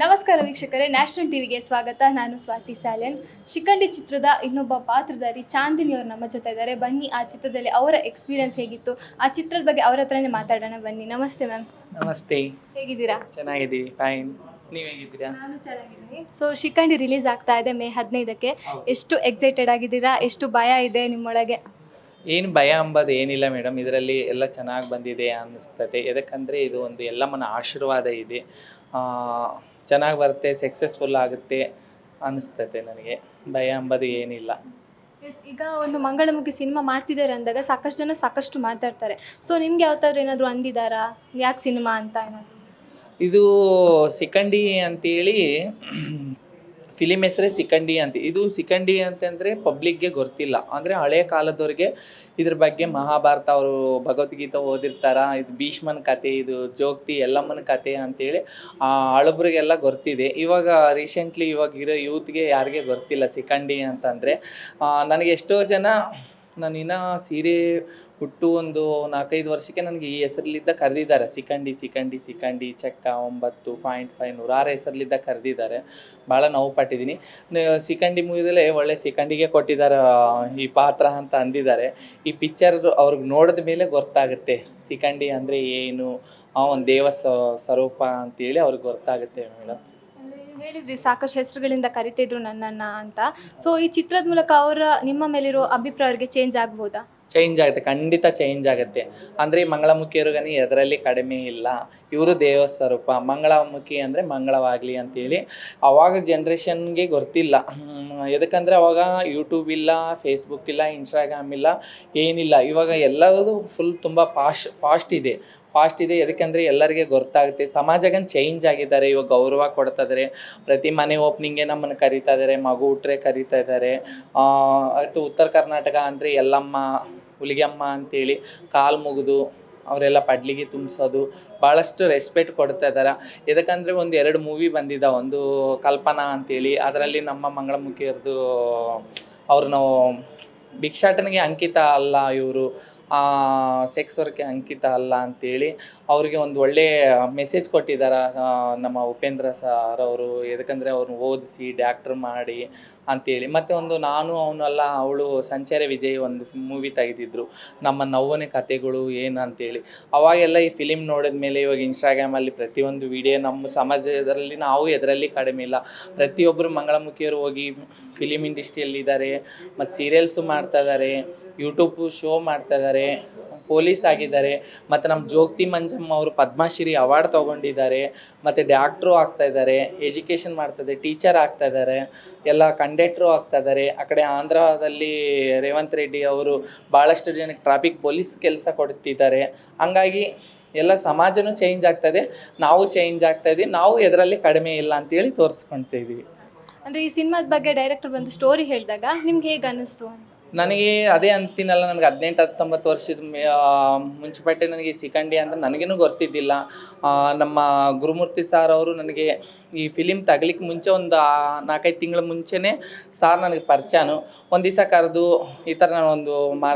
ನಮಸ್ಕಾರ ವೀಕ್ಷಕರೇ, ನ್ಯಾಷನಲ್ ಟಿವಿಗೆ ಸ್ವಾಗತ. ನಾನು ಸ್ವಾತಿ ಸಾಲೆನ್. ಶಿಖಂಡಿ ಚಿತ್ರದ ಇನ್ನೊಬ್ಬ ಪಾತ್ರಧಾರಿ ಚಾಂದಿನಿ ಅವರು ನಮ್ಮ ಜೊತೆ ಇದ್ದಾರೆ. ಬನ್ನಿ ಆ ಚಿತ್ರದಲ್ಲಿ ಅವರ ಎಕ್ಸ್ಪೀರಿಯನ್ಸ್ ಹೇಗಿತ್ತು, ಆ ಚಿತ್ರದ ಬಗ್ಗೆ ಅವರ ಹತ್ರನೇ ಮಾತಾಡೋಣ. ಬನ್ನಿ. ನಮಸ್ತೆ ಮ್ಯಾಮ್. ನಮಸ್ತೆ. ಹೇಗಿದ್ದೀರಾ? ಚೆನ್ನಾಗಿದ್ದೀವಿ, ಫೈನ್. ನೀವು ಹೇಗಿದ್ದೀರಾ? ನಾನು ಚೆನ್ನಾಗಿದ್ದೀನಿ. ಸೊ ಶಿಖಂಡಿ ರಿಲೀಸ್ ಆಗ್ತಾ ಇದೆ ಮೇ 15ಕ್ಕೆ. ಎಷ್ಟು ಎಕ್ಸೈಟೆಡ್ ಆಗಿದ್ದೀರಾ? ಎಷ್ಟು ಭಯ ಇದೆ ನಿಮ್ಮೊಳಗೆ? ಏನು ಭಯ ಅಂಬೋದು ಏನಿಲ್ಲ ಮೇಡಮ್, ಇದರಲ್ಲಿ ಎಲ್ಲ ಚೆನ್ನಾಗಿ ಬಂದಿದೆ ಅನ್ನಿಸ್ತದೆ. ಯಾಕಂದರೆ ಇದು ಒಂದು ಎಲ್ಲಮ್ಮನ ಆಶೀರ್ವಾದ ಇದೆ. ಚೆನ್ನಾಗಿ ಬರುತ್ತೆ, ಸಕ್ಸಸ್ಫುಲ್ ಆಗುತ್ತೆ ಅನ್ನಿಸ್ತದೆ. ನನಗೆ ಭಯ ಅಂಬೋದು ಏನಿಲ್ಲ. ಈಗ ಒಂದು ಮಂಗಳಮುಖಿ ಸಿನಿಮಾ ಮಾಡ್ತಿದ್ದಾರೆ ಅಂದಾಗ ಸಾಕಷ್ಟು ಜನ ಸಾಕಷ್ಟು ಮಾತಾಡ್ತಾರೆ. ಸೊ ನಿಮ್ಗೆ ಯಾವ ಥರ ಏನಾದರೂ ಅಂದಿದ್ದಾರಾ, ಯಾಕೆ ಸಿನಿಮಾ ಅಂತ ಏನಾದರೂ? ಇದು ಶಿಖಂಡಿ ಅಂತೇಳಿ ಫಿಲಿಮ್ ಹೆಸರೇ ಶಿಖಂಡಿ ಅಂತ. ಇದು ಶಿಖಂಡಿ ಅಂತಂದರೆ ಪಬ್ಲಿಕ್ಗೆ ಗೊತ್ತಿಲ್ಲ. ಅಂದರೆ ಹಳೆಯ ಕಾಲದವ್ರಿಗೆ ಇದ್ರ ಬಗ್ಗೆ ಮಹಾಭಾರತ ಅವರು ಭಗವದ್ಗೀತೆ ಓದಿರ್ತಾರ. ಇದು ಭೀಷ್ಮನ ಕತೆ, ಇದು ಜೋಗ್ತಿ ಎಲ್ಲಮ್ಮನ ಕತೆ ಅಂತೇಳಿ ಹಳಬ್ರಿಗೆಲ್ಲ ಗೊತ್ತಿದೆ. ಇವಾಗ ರೀಸೆಂಟ್ಲಿ ಇರೋ ಯೂತ್ಗೆ ಯಾರಿಗೆ ಗೊತ್ತಿಲ್ಲ ಶಿಖಂಡಿ ಅಂತಂದರೆ. ನನಗೆ ಎಷ್ಟೋ ಜನ ನಾನಿನ್ನ ಸೀರೆ ಹುಟ್ಟು ಒಂದು 4-5 ವರ್ಷಕ್ಕೆ ನನಗೆ ಈ ಹೆಸರಲ್ಲಿದ್ದ ಕರೆದಿದ್ದಾರೆ. ಶಿಖಂಡಿ ಚಕ್ಕ 9.5 106 ಹೆಸರಲ್ಲಿದ್ದ ಕರೆದಿದ್ದಾರೆ. ಭಾಳ ನೋವು ಪಟ್ಟಿದ್ದೀನಿ. ಶಿಖಂಡಿ ಮೂವಿದಲ್ಲೇ ಒಳ್ಳೆ ಶಿಖಂಡಿಗೆ ಕೊಟ್ಟಿದ್ದಾರೆ ಈ ಪಾತ್ರ ಅಂತ ಅಂದಿದ್ದಾರೆ. ಈ ಪಿಕ್ಚರ್ ಅವ್ರಿಗೆ ನೋಡಿದ ಮೇಲೆ ಗೊತ್ತಾಗುತ್ತೆ ಶಿಖಂಡಿ ಅಂದರೆ ಏನು, ಒಂದು ದೇವ ಸ್ವರೂಪ ಅಂತೇಳಿ ಅವ್ರಿಗೆ ಗೊತ್ತಾಗುತ್ತೆ ಮೇಡಮ್. ಹೇಳಿದ್ರಿ ಸಾಕಷ್ಟು ಹೆಸರುಗಳಿಂದ ಕರಿತಿದ್ರು ನನ್ನನ್ನು ಅಂತ. ಸೊ ಈ ಚಿತ್ರದ ಮೂಲಕ ನಿಮ್ಮ ಮೇಲಿರೋ ಅಭಿಪ್ರಾಯ ಅವ್ರಿಗೆ ಚೇಂಜ್ ಆಗ್ಬೋದಾ? ಚೇಂಜ್ ಆಗುತ್ತೆ, ಖಂಡಿತ ಚೇಂಜ್ ಆಗುತ್ತೆ. ಅಂದರೆ ಮಂಗಳಮುಖಿಯವ್ರಿಗನಿ ಎದರಲ್ಲಿ ಕಡಿಮೆ ಇಲ್ಲ. ಇವರು ದೇವಸ್ವರೂಪ. ಮಂಗಳಮುಖಿ ಅಂದರೆ ಮಂಗಳವಾಗಲಿ ಅಂತೇಳಿ ಅವಾಗ ಜನ್ರೇಷನ್ಗೆ ಗೊತ್ತಿಲ್ಲ. ಎದಕ್ಕಂದರೆ ಅವಾಗ ಯೂಟ್ಯೂಬ್ ಇಲ್ಲ, ಫೇಸ್ಬುಕ್ ಇಲ್ಲ, ಇನ್ಸ್ಟಾಗ್ರಾಮ್ ಇಲ್ಲ, ಏನಿಲ್ಲ. ಇವಾಗ ಎಲ್ಲದೂ ಫುಲ್ ತುಂಬ ಫಾಸ್ಟ್ ಇದೆ. ಎದಕ್ಕಂದರೆ ಎಲ್ಲರಿಗೆ ಗೊತ್ತಾಗುತ್ತೆ. ಸಮಾಜಗನ್ ಚೇಂಜ್ ಆಗಿದ್ದಾರೆ. ಇವಾಗ ಗೌರವ ಕೊಡ್ತಾ ಇದ್ದಾರೆ. ಪ್ರತಿ ಮನೆ ಓಪ್ನಿಂಗ್ಗೆ ನಮ್ಮನ್ನು ಕರೀತಾ ಇದ್ದಾರೆ, ಮಗು ಹುಟ್ರೆ ಕರೀತಾ ಇದ್ದಾರೆ. ಅದು ಉತ್ತರ ಕರ್ನಾಟಕ ಅಂದರೆ ಎಲ್ಲಮ್ಮ, ಹುಲಿಗೆಮ್ಮ ಅಂತೇಳಿ ಕಾಲು ಮುಗಿದು ಅವರೆಲ್ಲ ಪಡ್ಲಿಗೆ ತುಂಬಿಸೋದು, ಭಾಳಷ್ಟು ರೆಸ್ಪೆಕ್ಟ್ ಕೊಡ್ತಾ ಇದ್ದಾರೆ. ಎದಕ್ಕಂದರೆ 1-2 ಮೂವಿ ಬಂದಿದ್ದ. ಒಂದು ಕಲ್ಪನಾ ಅಂತೇಳಿ, ಅದರಲ್ಲಿ ನಮ್ಮ ಮಂಗಳಮುಖಿಯವ್ರದ್ದು ಅವ್ರನ್ನ ಭಿಕ್ಷಾಟನೆಗೆ ಅಂಕಿತ ಅಲ್ಲ, ಇವರು ಸೆಕ್ಸ್ ವರ್ಕ್ಗೆ ಅಂಕಿತ ಅಲ್ಲ ಅಂತೇಳಿ ಅವ್ರಿಗೆ ಒಂದು ಒಳ್ಳೆಯ ಮೆಸೇಜ್ ಕೊಟ್ಟಿದ್ದಾರೆ ನಮ್ಮ ಉಪೇಂದ್ರ ಸರ್ ಅವರು. ಎದಕ್ಕಂದರೆ ಅವ್ರನ್ನ ಓದಿಸಿ ಡಾಕ್ಟ್ರ್ ಮಾಡಿ ಅಂತೇಳಿ. ಮತ್ತು ಒಂದು ನಾನು ಅವನಲ್ಲ ಅವಳು ಸಂಚಾರ ವಿಜಯ್ ಒಂದು ಮೂವಿ ತೆಗೆದಿದ್ರು, ನಮ್ಮ ನೋವನೆ ಕಥೆಗಳು ಏನು ಅಂತೇಳಿ. ಅವಾಗೆಲ್ಲ ಈ ಫಿಲಿಮ್ ನೋಡಿದ ಮೇಲೆ ಇವಾಗ ಇನ್ಸ್ಟಾಗ್ರಾಮಲ್ಲಿ ಪ್ರತಿಯೊಂದು ವಿಡಿಯೋ ನಮ್ಮ ಸಮಾಜದಲ್ಲಿ ನಾವು ಎದರಲ್ಲಿ ಕಡಿಮೆ ಇಲ್ಲ. ಪ್ರತಿಯೊಬ್ಬರು ಮಂಗಳಮುಖಿಯವರು ಹೋಗಿ ಫಿಲಿಮ್ ಇಂಡಸ್ಟ್ರಿಯಲ್ಲಿದ್ದಾರೆ, ಮತ್ತು ಸೀರಿಯಲ್ಸು ಮಾಡ್ತಾಯಿದ್ದಾರೆ, ಯೂಟ್ಯೂಬ್ ಶೋ ಮಾಡ್ತಾಯಿದ್ದಾರೆ, ಪೊಲೀಸ್ ಆಗಿದ್ದಾರೆ. ಮತ್ತು ನಮ್ಮ ಜೋಗ್ತಿ ಮಂಜಮ್ಮ ಅವರು ಪದ್ಮಶ್ರೀ ಅವಾರ್ಡ್ ತೊಗೊಂಡಿದ್ದಾರೆ. ಮತ್ತು ಡಾಕ್ಟ್ರು ಆಗ್ತಾಯಿದ್ದಾರೆ, ಎಜುಕೇಷನ್ ಮಾಡ್ತಾಯಿದ್ದಾರೆ, ಟೀಚರ್ ಆಗ್ತಾಯಿದ್ದಾರೆ, ಎಲ್ಲ ಕಂಡಕ್ಟ್ರು ಆಗ್ತಾಯಿದ್ದಾರೆ. ಆ ಕಡೆ ಆಂಧ್ರದಲ್ಲಿ ರೇವಂತ್ ರೆಡ್ಡಿ ಅವರು ಭಾಳಷ್ಟು ಜನಕ್ಕೆ ಟ್ರಾಫಿಕ್ ಪೊಲೀಸ್ ಕೆಲಸ ಕೊಡ್ತಿದ್ದಾರೆ. ಹಂಗಾಗಿ ಎಲ್ಲ ಸಮಾಜನೂ ಚೇಂಜ್ ಆಗ್ತಾಯಿದೆ, ನಾವು ಚೇಂಜ್ ಆಗ್ತಾಯಿದ್ದೀವಿ. ನಾವು ಎದರಲ್ಲಿ ಕಡಿಮೆ ಇಲ್ಲ ಅಂತೇಳಿ ತೋರಿಸ್ಕೊಳ್ತಾ ಇದ್ದೀವಿ. ಅಂದರೆ ಈ ಸಿನಿಮಾದ ಬಗ್ಗೆ ಡೈರೆಕ್ಟರ್ ಬಂದು ಸ್ಟೋರಿ ಹೇಳಿದಾಗ ನಿಮ್ಗೆ ಹೇಗೆ ಅನ್ನಿಸ್ತು? ನನಗೆ ಅದೇ ಅಂತೀನಲ್ಲ, ನನಗೆ 18-19 ವರ್ಷದ ಮುಂಚೆಪಟ್ಟೆ ನನಗೆ ಶಿಖಂಡಿ ಅಂತ ನನಗೇನು ಗೊತ್ತಿದ್ದಿಲ್ಲ. ನಮ್ಮ ಗುರುಮೂರ್ತಿ ಸಾರ್ ಅವರು ನನಗೆ ಈ ಫಿಲಿಮ್ ತಗಲಿಕ್ಕೆ ಮುಂಚೆ ಒಂದು 4-5 ತಿಂಗಳ ಮುಂಚೆನೇ ಸಾರ್ ನನಗೆ ಪರಿಚಯನು. ಒಂದು ದಿವಸ ಕರೆದು ಈ ಥರ ನಾನು ಒಂದು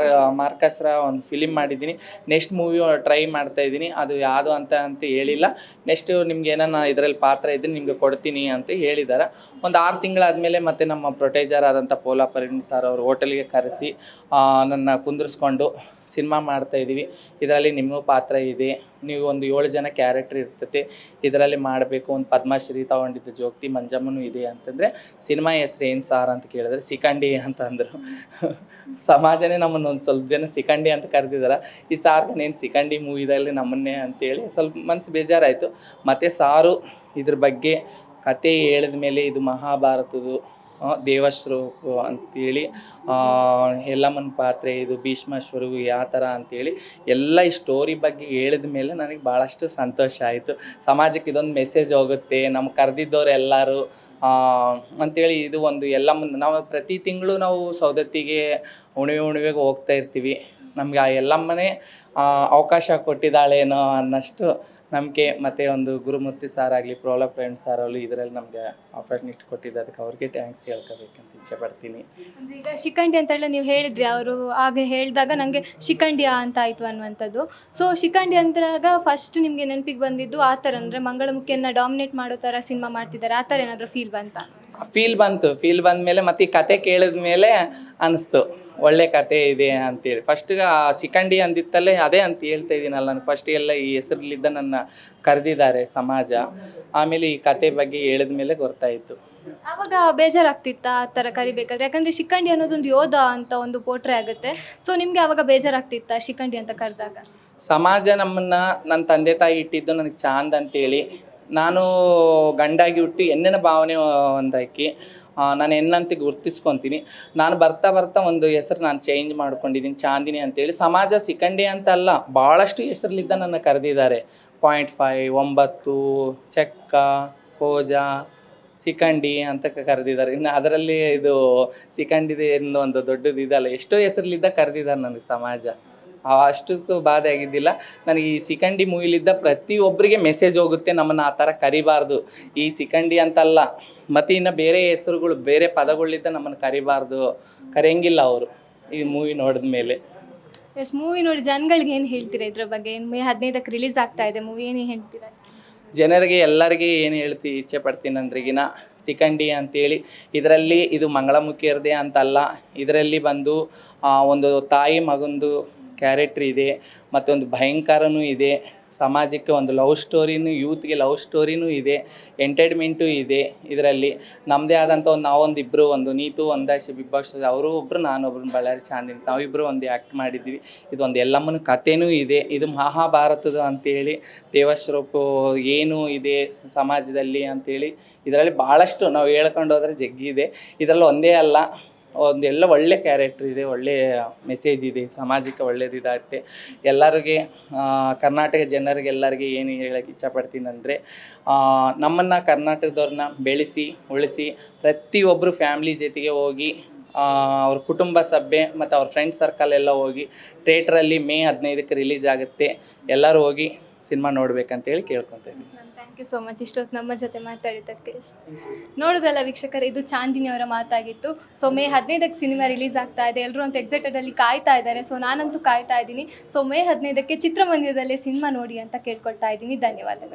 ಮಾರ್ಕಸ್ರ ಒಂದು ಫಿಲಿಮ್ ಮಾಡಿದ್ದೀನಿ, ನೆಕ್ಸ್ಟ್ ಮೂವಿ ಟ್ರೈ ಮಾಡ್ತಾಯಿದ್ದೀನಿ, ಅದು ಯಾವುದು ಅಂತ ಹೇಳಿಲ್ಲ. ನೆಕ್ಸ್ಟು ನಿಮ್ಗೆ ಏನಾನ ಇದರಲ್ಲಿ ಪಾತ್ರ ಇದ್ದರೆ ನಿಮಗೆ ಕೊಡ್ತೀನಿ ಅಂತ ಹೇಳಿದ್ದಾರೆ. ಒಂದು 6 ತಿಂಗಳಾದಮೇಲೆ ಮತ್ತೆ ನಮ್ಮ ಪ್ರೊಟೇಜರ್ ಆದಂಥ ಪೋಲಾ ಪರಿಣ್ ಸರ್ ಅವರು ಹೋಟೆಲ್ಗೆ ಕರೆಸಿ ನನ್ನ ಕುಂದಿರಿಸ್ಕೊಂಡು ಸಿನಿಮಾ ಮಾಡ್ತಾಯಿದ್ದೀವಿ, ಇದರಲ್ಲಿ ನಿಮಗೂ ಪಾತ್ರ ಇದೆ, ನೀವು ಒಂದು 7 ಜನ ಕ್ಯಾರೆಕ್ಟ್ರ್ ಇರ್ತೈತೆ, ಇದರಲ್ಲಿ ಮಾಡಬೇಕು. ಒಂದು ಪದ್ಮಶ್ರೀ ತೊಗೊಂಡಿದ್ದು ಜೋಗ್ತಿ ಮಂಜಮ್ಮನೂ ಇದೆ ಅಂತಂದರೆ ಸಿನಿಮಾ ಹೆಸ್ರು ಏನು ಸಾರ್ ಅಂತ ಕೇಳಿದ್ರೆ ಶಿಖಂಡಿ ಅಂತ ಅಂದರು. ಸಮಾಜನೇ ನಮ್ಮನ್ನು ಒಂದು ಸ್ವಲ್ಪ ಜನ ಶಿಖಂಡಿ ಅಂತ ಕರೆದಿದ್ದಾರೆ. ಈ ಸಾರ್ಗನೇನು ಶಿಖಂಡಿ ಮೂವಿದಲ್ಲಿ ನಮ್ಮನ್ನೇ ಅಂತೇಳಿ ಸ್ವಲ್ಪ ಮನಸ್ಸು ಬೇಜಾರಾಯಿತು. ಮತ್ತು ಸಾರು ಇದ್ರ ಬಗ್ಗೆ ಕತೆ ಹೇಳಿದ ಮೇಲೆ ಇದು ಮಹಾಭಾರತದ್ದು ದೇವಸ್ವರೂಪ ಅಂತೇಳಿ, ಎಲ್ಲಮ್ಮನ ಪಾತ್ರೆ, ಇದು ಭೀಷ್ಮೇಶ್ವರವು ಯಾವ ಥರ ಅಂತೇಳಿ ಎಲ್ಲ ಈ ಸ್ಟೋರಿ ಬಗ್ಗೆ ಹೇಳಿದ ಮೇಲೆ ನನಗೆ ಭಾಳಷ್ಟು ಸಂತೋಷ ಆಯಿತು. ಸಮಾಜಕ್ಕೆ ಇದೊಂದು ಮೆಸೇಜ್ ಹೋಗುತ್ತೆ, ನಮ್ಗೆ ಕರೆದಿದ್ದವ್ರು ಎಲ್ಲರೂ ಅಂಥೇಳಿ. ಇದು ಒಂದು ಎಲ್ಲಮ್ಮನ ನಾವು ಪ್ರತಿ ತಿಂಗಳು ನಾವು ಸೌದತ್ತಿಗೆ ಹುಣ್ಣಿಮೆಗೆ ಹೋಗ್ತಾ ಇರ್ತೀವಿ. ನಮಗೆ ಆ ಎಲ್ಲಮ್ಮನೇ ಅವಕಾಶ ಕೊಟ್ಟಿದ್ದಾಳೇನೋ ಅನ್ನಷ್ಟು ನಂಬಿಕೆ ಮತ್ತು ಒಂದು ಗುರುಮೂರ್ತಿ ಸಾರ್ ಆಗಲಿ ಪ್ರೋಲಾ ಫ್ರೆಂಡ್ಸ್ ಸಾರಲ್ಲಿ ಇದರಲ್ಲಿ ನಮಗೆ ಆಪರ್ಚುನಿಟಿ ಕೊಟ್ಟಿದ್ದು ಅದಕ್ಕೆ ಅವ್ರಿಗೆ ಥ್ಯಾಂಕ್ಸ್ ಹೇಳ್ಕೋಬೇಕಂತ ಇಚ್ಛೆ ಪಡ್ತೀನಿ. ಅಂದ್ರೆ ಈಗ ಶಿಖಂಡಿ ಅಂತೆಲ್ಲ ನೀವು ಹೇಳಿದ್ರಿ, ಅವರು ಹಾಗೆ ಹೇಳಿದಾಗ ನನಗೆ ಶಿಖಂಡಿಯ ಅಂತ ಆಯಿತು ಅನ್ನುವಂಥದ್ದು. ಸೊ ಶಿಖಂಡಿ ಅಂದಾಗ ಫಸ್ಟ್ ನಿಮಗೆ ನೆನಪಿಗೆ ಬಂದಿದ್ದು ಆ ಥರ, ಅಂದರೆ ಮಂಗಳಮುಖಿಯನ್ನು ಡಾಮಿನೇಟ್ ಮಾಡೋ ಥರ ಸಿನಿಮಾ ಮಾಡ್ತಿದ್ದಾರೆ, ಆ ಥರ ಏನಾದರೂ ಫೀಲ್ ಬಂತಾ? ಫೀಲ್ ಬಂದಮೇಲೆ ಮತ್ತು ಈ ಕತೆ ಕೇಳಿದ ಮೇಲೆ ಅನ್ನಿಸ್ತು ಒಳ್ಳೆ ಕತೆ ಇದೆ ಅಂತೇಳಿ. ಫಸ್ಟಿಗೆ ಆ ಶಿಖಂಡಿ ಅಂದಿತ್ತಲ್ಲೇ ಅದೇ ಅಂತ ಹೇಳ್ತಾ ಇದ್ದೀನಲ್ಲ, ನಾನು ಫಸ್ಟಿಗೆಲ್ಲ ಈ ಹೆಸರಲ್ಲಿದ್ದ ನನ್ನ ಕರೆದಿದ್ದಾರೆ ಸಮಾಜ, ಆಮೇಲೆ ಈ ಕತೆ ಬಗ್ಗೆ ಹೇಳಿದ ಮೇಲೆ ಗೊತ್ತಾಯಿತು. ಆವಾಗ ಬೇಜಾರಾಗ್ತಿತ್ತಾ ಆ ಥರ ಕರಿಬೇಕಾದ್ರೆ? ಯಾಕಂದರೆ ಶಿಖಂಡಿ ಅನ್ನೋದೊಂದು ಯೋಧ ಅಂತ ಒಂದು ಪೋಟ್ರೆ ಆಗುತ್ತೆ. ಸೊ ನಿಮಗೆ ಆವಾಗ ಬೇಜಾರಾಗ್ತಿತ್ತಾ ಶಿಖಂಡಿ ಅಂತ ಕರೆದಾಗ? ಸಮಾಜ ನಮ್ಮನ್ನು ನನ್ನ ತಂದೆ ತಾಯಿ ಇಟ್ಟಿದ್ದು ನನಗೆ ಚಾಂದ್ ಅಂತೇಳಿ, ನಾನು ಗಂಡಾಗಿ ಹುಟ್ಟು ಹೆಣ್ಣಿನ ಭಾವನೆ ಒಂದಾಕಿ ನಾನು ಹೆಣ್ಣಂತ ಗುರ್ತಿಸ್ಕೊತೀನಿ. ನಾನು ಬರ್ತಾ ಒಂದು ಹೆಸರು ನಾನು ಚೇಂಜ್ ಮಾಡ್ಕೊಂಡಿದ್ದೀನಿ, ಚಾಂದಿನಿ ಅಂತೇಳಿ. ಸಮಾಜ ಶಿಖಂಡಿ ಅಂತ ಅಲ್ಲ, ಭಾಳಷ್ಟು ಹೆಸರಲ್ಲಿದ್ದ ನನ್ನ ಕರೆದಿದ್ದಾರೆ. 0.5, 9, ಚಕ್ಕ, ಕೋಜ, ಶಿಖಂಡಿ ಅಂತ ಕರೆದಿದ್ದಾರೆ. ಇನ್ನು ಅದರಲ್ಲಿ ಇದು ಶಿಖಂಡಿದೆ ಅನ್ನೋ ಒಂದು ದೊಡ್ಡದು ಇದಲ್ಲ, ಎಷ್ಟೋ ಹೆಸರಲ್ಲಿದ್ದ ಕರೆದಿದ್ದಾರೆ ನನಗೆ ಸಮಾಜ. ಅಷ್ಟಕ್ಕೂ ಬಾಧೆ ಆಗಿದ್ದಿಲ್ಲ ನನಗೆ. ಈ ಶಿಖಂಡಿ ಮೂವಿಲಿದ್ದ ಪ್ರತಿಯೊಬ್ಬರಿಗೆ ಮೆಸೇಜ್ ಹೋಗುತ್ತೆ, ನಮ್ಮನ್ನು ಆ ಥರ ಕರಿಬಾರ್ದು, ಈ ಶಿಖಂಡಿ ಅಂತಲ್ಲ ಮತ್ತು ಇನ್ನು ಬೇರೆ ಹೆಸರುಗಳು ಬೇರೆ ಪದಗಳಿದ್ದ ನಮ್ಮನ್ನು ಕರಿಬಾರ್ದು, ಕರೆಯಂಗಿಲ್ಲ ಅವರು ಈ ಮೂವಿ ನೋಡಿದ ಮೇಲೆ. ಎಸ್, ಮೂವಿ ನೋಡಿ ಜನಗಳಿಗೆ ಏನು ಹೇಳ್ತೀರಾ ಇದ್ರ ಬಗ್ಗೆ? ಮೇ 15ಕ್ಕೆ ರಿಲೀಸ್ ಆಗ್ತಾ ಇದೆ ಮೂವಿ, ಏನು ಹೇಳ್ತೀರಾ ಜನರಿಗೆ ಎಲ್ಲರಿಗೆ ಏನು ಇಚ್ಛೆ ಪಡ್ತೀನಿ ಅಂದ್ರೆಗಿನ ಶಿಖಂಡಿ ಅಂತೇಳಿ ಇದರಲ್ಲಿ ಇದು ಮಂಗಳಮುಖಿಯರದೇ ಅಂತಲ್ಲ, ಇದರಲ್ಲಿ ಬಂದು ಒಂದು ತಾಯಿ ಮಗಂದು ಕ್ಯಾರೆಕ್ಟ್ರ್ ಇದೆ ಮತ್ತು ಒಂದು ಭಯಂಕರನೂ ಇದೆ, ಸಮಾಜಕ್ಕೆ ಒಂದು ಲವ್ ಸ್ಟೋರಿನೂ, ಯೂತ್ಗೆ ಲವ್ ಸ್ಟೋರಿನೂ ಇದೆ, ಎಂಟರ್ಟೈನ್ಮೆಂಟು ಇದೆ. ಇದರಲ್ಲಿ ನಮ್ಮದೇ ಆದಂಥ ನಾವೊಂದಿಬ್ಬರು, ಒಂದು ನೀತು, ಒಂದಾಶಿ, ಬಿಗ್ ಬಾಸ್ ಅವರು ಒಬ್ಬರು, ನಾನೊಬ್ರು, ಬಳ್ಳಾರಿ ಚಾಂದಿನಿ, ನಾವಿಬ್ಬರು ಒಂದು ಆ್ಯಕ್ಟ್ ಮಾಡಿದ್ದೀವಿ. ಇದೊಂದು ಎಲ್ಲಮ್ಮನ ಕಥೆನೂ ಇದೆ. ಇದು ಮಹಾಭಾರತದ ಅಂತೇಳಿ ದೇವಸ್ವರೂಪ ಏನು ಇದೆ ಸಮಾಜದಲ್ಲಿ ಅಂತೇಳಿ ಇದರಲ್ಲಿ ಭಾಳಷ್ಟು ನಾವು ಹೇಳ್ಕೊಂಡು ಹೋದರೆ ಜಗ್ಗಿದೆ. ಇದರಲ್ಲಿ ಒಂದೇ ಅಲ್ಲ, ಒಂದೆಲ್ಲ ಒಳ್ಳೆ ಕ್ಯಾರೆಕ್ಟ್ರ್ ಇದೆ, ಒಳ್ಳೆಯ ಮೆಸೇಜ್ ಇದೆ, ಸಮಾಜಕ್ಕೆ ಒಳ್ಳೇದಿದಾಗುತ್ತೆ. ಎಲ್ಲರಿಗೆ ಕರ್ನಾಟಕ ಜನರಿಗೆ ಎಲ್ಲರಿಗೆ ಏನು ಹೇಳೋಕ್ಕೆ ಇಷ್ಟಪಡ್ತೀನಿ ಅಂದರೆ, ನಮ್ಮನ್ನು ಕರ್ನಾಟಕದವ್ರನ್ನ ಬೆಳೆಸಿ ಉಳಿಸಿ ಪ್ರತಿಯೊಬ್ಬರು ಫ್ಯಾಮ್ಲಿ ಜೊತೆಗೆ ಹೋಗಿ ಅವ್ರ ಕುಟುಂಬ ಸಭೆ ಮತ್ತು ಅವ್ರ ಫ್ರೆಂಡ್ ಸರ್ಕಲ್ ಎಲ್ಲ ಹೋಗಿ ಥಿಯೇಟ್ರಲ್ಲಿ ಮೇ 15ಕ್ಕೆ ರಿಲೀಸ್ ಆಗುತ್ತೆ, ಎಲ್ಲರೂ ಹೋಗಿ ಸಿನಿಮಾ ನೋಡ್ಬೇಕಂತೇಳಿ ಕೇಳ್ಕೊತೀನಿ. ಥ್ಯಾಂಕ್ ಯು ಸೋ ಮಚ್ ಇಷ್ಟೊತ್ತು ನಮ್ಮ ಜೊತೆ ಮಾತಾಡಿದ್ದಕ್ಕೆ. ನೋಡೋದಲ್ಲ ವೀಕ್ಷಕರು, ಇದು ಚಾಂದಿನಿ ಅವರ ಮಾತಾಗಿತ್ತು. ಸೊ ಮೇ 15ಕ್ಕೆ ಸಿನಿಮಾ ರಿಲೀಸ್ ಆಗ್ತಾ ಇದೆ, ಎಲ್ಲರೂ ಅಂತ ಎಕ್ಸೈಟೆಡಲ್ಲಿ ಕಾಯ್ತಾ ಇದ್ದಾರೆ. ಸೊ ನಾನಂತೂ ಕಾಯ್ತಾ ಇದ್ದೀನಿ. ಸೊ ಮೇ 15ಕ್ಕೆ ಚಿತ್ರಮಂದಿರದಲ್ಲೇ ಸಿನಿಮಾ ನೋಡಿ ಅಂತ ಕೇಳ್ಕೊಳ್ತಾ ಇದ್ದೀನಿ. ಧನ್ಯವಾದಗಳು.